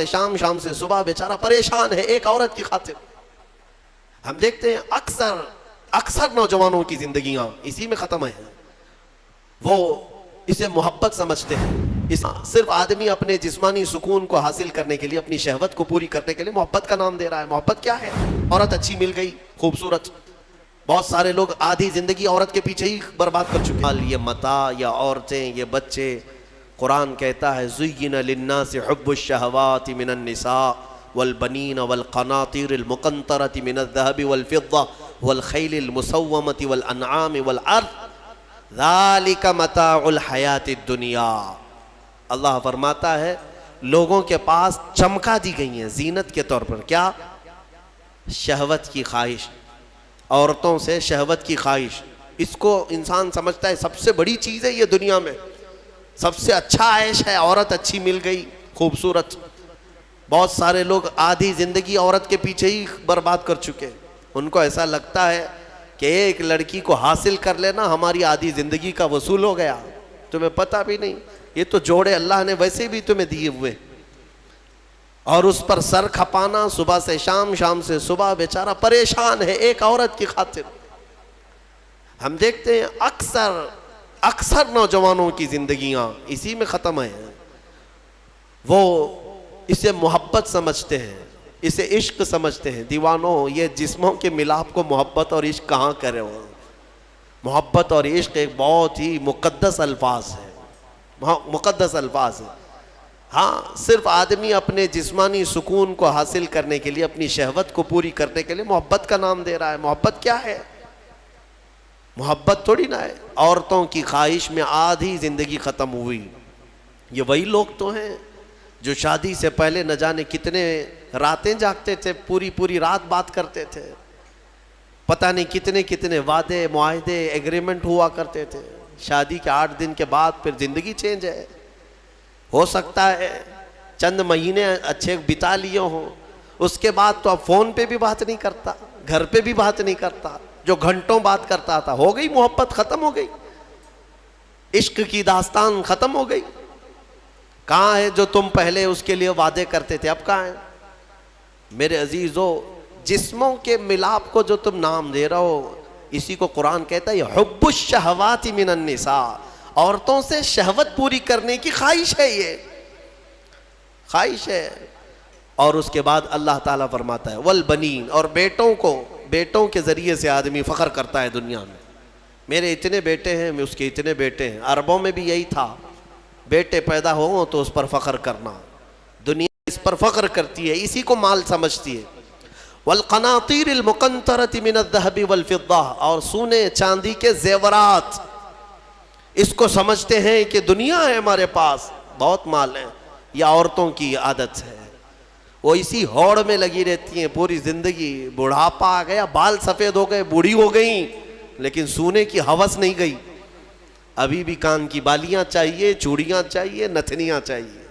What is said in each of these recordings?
شام شام سے صبح بیچارہ پریشان ہے ایک عورت کی خاطر. ہم دیکھتے ہیں اکثر نوجوانوں کی زندگیاں اسی میں ختم ہیں. وہ اسے محبت سمجھتے ہیں. صرف آدمی اپنے جسمانی سکون کو حاصل کرنے کے لیے, اپنی شہوت کو پوری کرنے کے لیے محبت کا نام دے رہا ہے. محبت کیا ہے؟ عورت اچھی مل گئی, خوبصورت. بہت سارے لوگ آدھی زندگی عورت کے پیچھے ہی برباد کر چکے ہیں. یہ متاع, یا عورتیں, یہ بچے. قرآن کہتا ہے زُيِّنَ لِلنَّاسِ حُبُّ الشَّهَوَاتِ مِنَ النِّسَاءِ وَالْبَنِينَ وَالْقَنَاطِيرِ الْمُقَنطَرَةِ مِنَ الذَّهَبِ وَالْفِضَّةِ وَالْخَيْلِ الْمُسَوَّمَةِ وَالْأَنْعَامِ وَالْحَرْثِ ذَلِكَ مَتَاعُ الْحَيَاةِ الدُّنْيَا. اللہ فرماتا ہے لوگوں کے پاس چمکا دی گئی ہیں زینت کے طور پر. کیا؟ شہوت کی خواہش. عورتوں سے شہوت کی خواہش, اس کو انسان سمجھتا ہے سب سے بڑی چیز ہے یہ دنیا میں, سب سے اچھا عیش ہے. عورت اچھی مل گئی, خوبصورت. بہت سارے لوگ آدھی زندگی عورت کے پیچھے ہی برباد کر چکے. ان کو ایسا لگتا ہے کہ ایک لڑکی کو حاصل کر لینا ہماری آدھی زندگی کا وصول ہو گیا. تمہیں پتہ بھی نہیں, یہ تو جوڑے اللہ نے ویسے بھی تمہیں دیے ہوئے, اور اس پر سر کھپانا صبح سے شام, شام سے صبح. بیچارہ پریشان ہے ایک عورت کی خاطر. ہم دیکھتے ہیں اکثر نوجوانوں کی زندگیاں اسی میں ختم ہیں. وہ اسے محبت سمجھتے ہیں, اسے عشق سمجھتے ہیں. دیوانوں, یہ جسموں کے ملاپ کو محبت اور عشق کہاں کرے ہو. محبت اور عشق ایک بہت ہی مقدس الفاظ ہے, مقدس الفاظ ہے. ہاں, صرف آدمی اپنے جسمانی سکون کو حاصل کرنے کے لیے, اپنی شہوت کو پوری کرنے کے لیے محبت کا نام دے رہا ہے. محبت کیا ہے؟ محبت تھوڑی نہ ہے. عورتوں کی خواہش میں آدھی زندگی ختم ہوئی. یہ وہی لوگ تو ہیں جو شادی سے پہلے نہ جانے کتنے راتیں جاگتے تھے, پوری رات بات کرتے تھے. پتہ نہیں کتنے وعدے, معاہدے, ایگریمنٹ ہوا کرتے تھے. شادی کے 8 دن کے بعد پھر زندگی چینج ہے. ہو سکتا ہے چند مہینے اچھے بتا لیے ہوں, اس کے بعد تو اب فون پہ بھی بات نہیں کرتا, گھر پہ بھی بات نہیں کرتا. جو گھنٹوں بات کرتا تھا, ہو گئی محبت, ختم ہو گئی. عشق کی داستان ختم ہو گئی. کہاں ہے جو تم پہلے اس کے لیے وعدے کرتے تھے, اب کہاں ہے؟ میرے عزیزو, جسموں کے ملاپ کو جو تم نام دے رہے ہو, اسی کو قرآن کہتا ہے حب الشہوات من النساء. عورتوں سے شہوت پوری کرنے کی خواہش ہے, یہ خواہش ہے. اور اس کے بعد اللہ تعالیٰ فرماتا ہے والبنین, اور بیٹوں کے ذریعے سے آدمی فخر کرتا ہے دنیا میں. میرے اتنے بیٹے ہیں, میں اس کے اتنے بیٹے ہیں. عربوں میں بھی یہی تھا, بیٹے پیدا ہوں تو اس پر فخر کرنا. دنیا اس پر فخر کرتی ہے, اسی کو مال سمجھتی ہے. والقناطیر المقنطرۃ من الذهب والفضہ, اور سونے چاندی کے زیورات, اس کو سمجھتے ہیں کہ دنیا ہے ہمارے پاس, بہت مال ہے. یہ عورتوں کی عادت ہے, وہ اسی ہوڑ میں لگی رہتی ہیں پوری زندگی. بڑھاپا آ گیا, بال سفید ہو گئے, بوڑھی ہو گئیں, لیکن سونے کی ہوس نہیں گئی. ابھی بھی کان کی بالیاں چاہیے, چوڑیاں چاہیے, نتھنیاں چاہیے,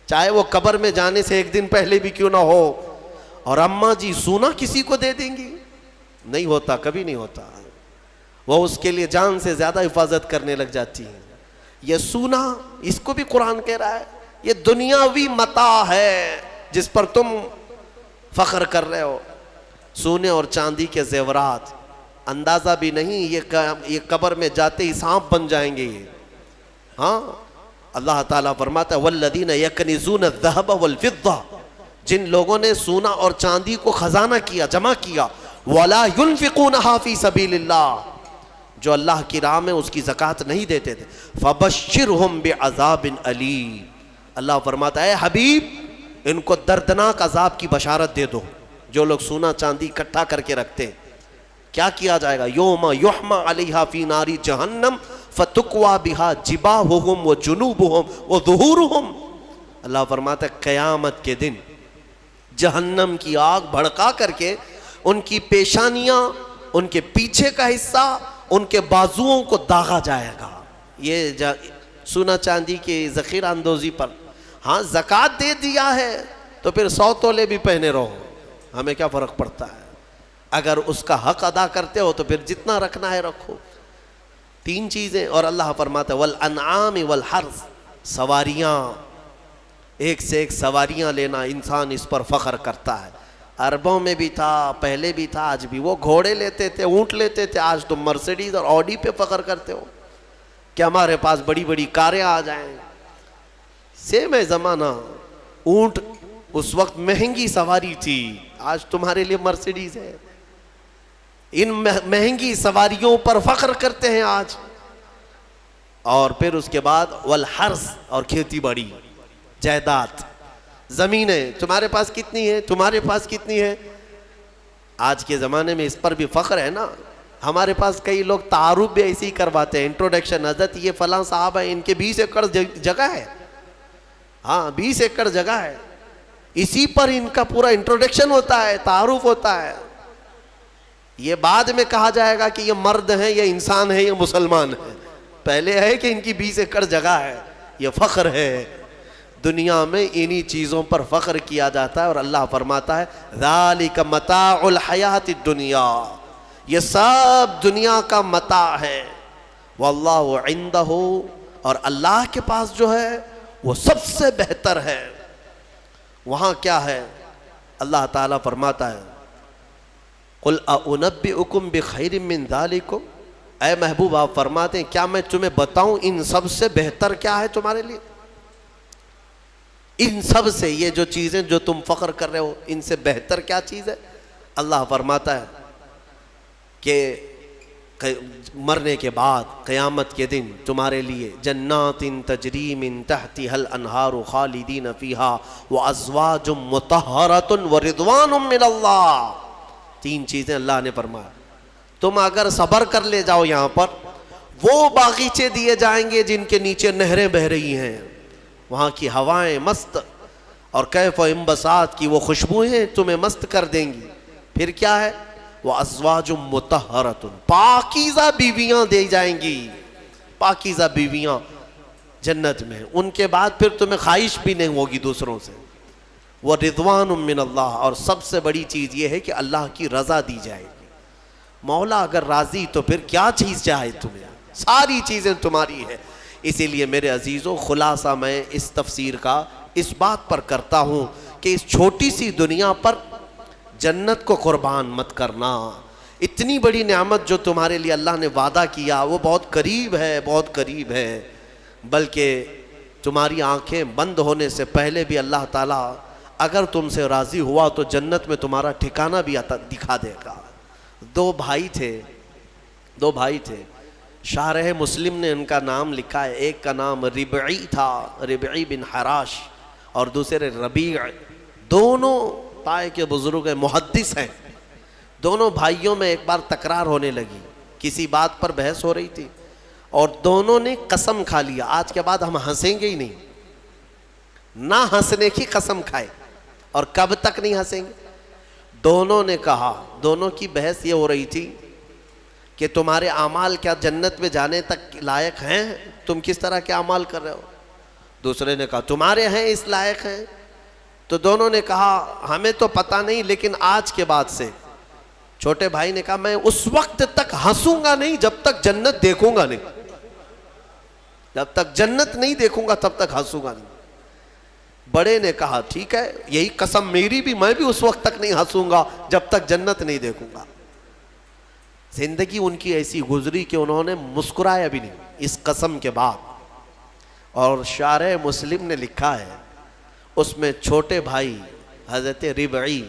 چاہے وہ قبر میں جانے سے 1 دن پہلے بھی کیوں نہ ہو. اور اماں جی سونا کسی کو دے دیں گی؟ نہیں ہوتا, کبھی نہیں ہوتا. وہ اس کے لیے جان سے زیادہ حفاظت کرنے لگ جاتی ہیں. یہ سونا, اس کو بھی قرآن کہہ رہا ہے یہ دنیاوی متاع ہے جس پر تم فخر کر رہے ہو. سونے اور چاندی کے زیورات, اندازہ بھی نہیں یہ قبر میں جاتے ہی سانپ بن جائیں گے یہ. ہاں, اللہ تعالیٰ فرماتا ہے والذین یکنزون الذہب والفضہ, جن لوگوں نے سونا اور چاندی کو خزانہ کیا, جمع کیا, ولا ينفقونها فی سبیل اللہ, جو اللہ کی راہ میں اس کی زکوٰۃ نہیں دیتے تھے, فبشرہم بعذاب علیم. اللہ فرماتا ہے حبیب ان کو دردناک عذاب کی بشارت دے دو. جو لوگ سونا چاندی اکٹھا کر کے رکھتے ہیں, کیا کیا جائے گا؟ یوم یحمى علیہا فی نار جہنم فتکوی بہا جباہہم وجنوبہم وظہورہم. اللہ فرماتا ہے قیامت کے دن جہنم کی آگ بھڑکا کر کے ان کی پیشانیاں, ان کے پیچھے کا حصہ, ان کے بازوؤں کو داغا جائے گا. یہ سونا چاندی کی ذخیرہ اندوزی پر. ہاں, زکوٰۃ دے دیا ہے تو پھر 100 تولے بھی پہنے رہو, ہمیں کیا فرق پڑتا ہے. اگر اس کا حق ادا کرتے ہو تو پھر جتنا رکھنا ہے رکھو. 3 چیزیں. اور اللہ فرماتا ہے والانعام والحرث, سواریاں, ایک سے ایک سواریاں لینا، انسان اس پر فخر کرتا ہے. عربوں میں بھی تھا، پہلے بھی تھا، آج بھی. وہ گھوڑے لیتے تھے، اونٹ لیتے تھے. آج تم مرسیڈیز اور آڈی پہ فخر کرتے ہو کہ ہمارے پاس بڑی بڑی کاریں آ جائیں. سیم ہے زمانہ. اونٹ اس وقت مہنگی سواری تھی، آج تمہارے لیے مرسیڈیز ہے. ان مہنگی سواریوں پر فخر کرتے ہیں آج. اور پھر اس کے بعد والحرث، اور کھیتی باڑی، جائیداد، زمینیں. تمہارے پاس کتنی ہے؟ تمہارے پاس کتنی ہے؟ آج کے زمانے میں اس پر بھی فخر ہے نا. ہمارے پاس کئی لوگ تعارف بھی ایسے ہی کرواتے ہیں، انٹروڈکشن. حضرت یہ فلاں صاحب ہیں، ان کے 20 ایکڑ جگہ ہے. ہاں 20 ایکڑ جگہ ہے. اسی پر ان کا پورا انٹروڈکشن ہوتا ہے، تعارف ہوتا ہے. یہ بعد میں کہا جائے گا کہ یہ مرد ہیں، یہ انسان ہے، یہ مسلمان ہے. پہلے ہے کہ ان کی 20 ایکڑ جگہ ہے. یہ فخر ہے. دنیا میں انہی چیزوں پر فخر کیا جاتا ہے. اور اللہ فرماتا ہے ذالک متاع الحیات الدنیا، یہ سب دنیا کا متاع ہے. واللہ عندہ، اور اللہ کے پاس جو ہے وہ سب سے بہتر ہے. وہاں کیا ہے؟ اللہ تعالیٰ فرماتا ہے قل اؤنبئکم بخیر من ذالکم، اے محبوب آپ فرماتے ہیں کیا میں تمہیں بتاؤں ان سب سے بہتر کیا ہے تمہارے لیے؟ ان سب سے، یہ جو چیزیں جو تم فخر کر رہے ہو، ان سے بہتر کیا چیز ہے؟ اللہ فرماتا ہے کہ مرنے کے بعد قیامت کے دن تمہارے لیے جنات تجری من تحتها الانہار خالدین فیہا وازواج مطہرۃ ورضوان من اللہ. 3 چیزیں اللہ نے فرمایا. تم اگر صبر کر لے جاؤ یہاں پر، وہ باغیچے دیے جائیں گے جن کے نیچے نہریں بہ رہی ہیں، وہاں کی ہوائیں مست، اور کیف و انبساط کی وہ خوشبوئیں تمہیں مست کر دیں گی. پھر کیا ہے؟ وَأَزْوَاجٌ مُطَهَّرَةٌ، پاکیزہ بیویاں دی جائیں گی. پاکیزہ بیویاں جنت میں. ان کے بعد پھر تمہیں خواہش بھی نہیں ہوگی دوسروں سے. وَرِضْوَانٌ مِّنَ اللَّهِ، اور سب سے بڑی چیز یہ ہے کہ اللہ کی رضا دی جائے گی. مولا اگر راضی تو پھر کیا چیز چاہے تمہیں؟ ساری چیزیں تمہاری ہے. اسی لیے میرے عزیزوں، خلاصہ میں اس تفسیر کا اس بات پر کرتا ہوں کہ اس چھوٹی سی دنیا پر جنت کو قربان مت کرنا. اتنی بڑی نعمت جو تمہارے لیے اللہ نے وعدہ کیا وہ بہت قریب ہے، بہت قریب ہے. بلکہ تمہاری آنکھیں بند ہونے سے پہلے بھی اللہ تعالیٰ اگر تم سے راضی ہوا تو جنت میں تمہارا ٹھکانہ بھی دکھا دے گا. 2 بھائی تھے. شارح مسلم نے ان کا نام لکھا ہے. ایک کا نام ربعی تھا، ربعی بن حراش، اور دوسرے ربیع. دونوں پائے کے بزرگ ہیں، محدث ہیں. دونوں بھائیوں میں ایک بار تکرار ہونے لگی، کسی بات پر بحث ہو رہی تھی، اور دونوں نے قسم کھا لیا آج کے بعد ہم ہنسیں گے ہی نہیں. نہ ہنسنے کی قسم کھائے. اور کب تک نہیں ہنسیں گے؟ دونوں نے کہا، دونوں کی بحث یہ ہو رہی تھی کہ تمہارے اعمال کیا جنت میں جانے تک لائق ہیں؟ تم کس طرح کے اعمال کر رہے ہو؟ دوسرے نے کہا تمہارے ہیں اس لائق ہیں. تو دونوں نے کہا ہمیں تو پتہ نہیں، لیکن آج کے بعد سے. چھوٹے بھائی نے کہا میں اس وقت تک ہنسوں گا نہیں جب تک جنت دیکھوں گا نہیں. جب تک جنت نہیں دیکھوں گا تب تک ہنسوں گا نہیں. بڑے نے کہا ٹھیک ہے، یہی قسم میری بھی، میں بھی اس وقت تک نہیں ہنسوں گا جب تک جنت نہیں دیکھوں گا. زندگی ان کی ایسی گزری کہ انہوں نے مسکرایا بھی نہیں اس قسم کے بعد. اور شارح مسلم نے لکھا ہے اس میں چھوٹے بھائی حضرت ربعی،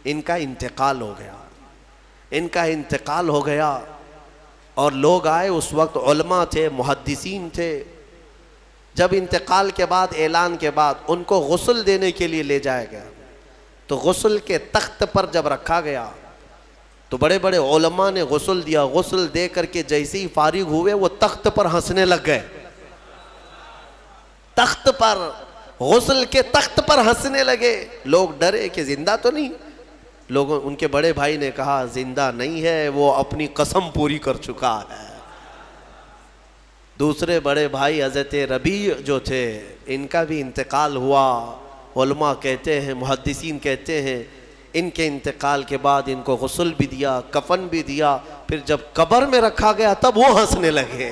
ان کا انتقال ہو گیا. اور لوگ آئے، اس وقت علماء تھے، محدثین تھے. جب انتقال کے بعد، اعلان کے بعد ان کو غسل دینے کے لیے لے جایا گیا، تو غسل کے تخت پر جب رکھا گیا تو بڑے بڑے علماء نے غسل دیا. غسل دے کر کے جیسے ہی فارغ ہوئے وہ تخت پر ہنسنے لگ گئے. تخت پر، غسل کے تخت پر ہنسنے لگے. لوگ ڈرے کہ زندہ تو نہیں. لوگوں، ان کے بڑے بھائی نے کہا زندہ نہیں ہے، وہ اپنی قسم پوری کر چکا ہے. دوسرے بڑے بھائی حضرت ربیع جو تھے، ان کا بھی انتقال ہوا. علماء کہتے ہیں، محدثین کہتے ہیں ان کے انتقال کے بعد ان کو غسل بھی دیا، کفن بھی دیا. پھر جب قبر میں رکھا گیا تب وہ ہنسنے لگے.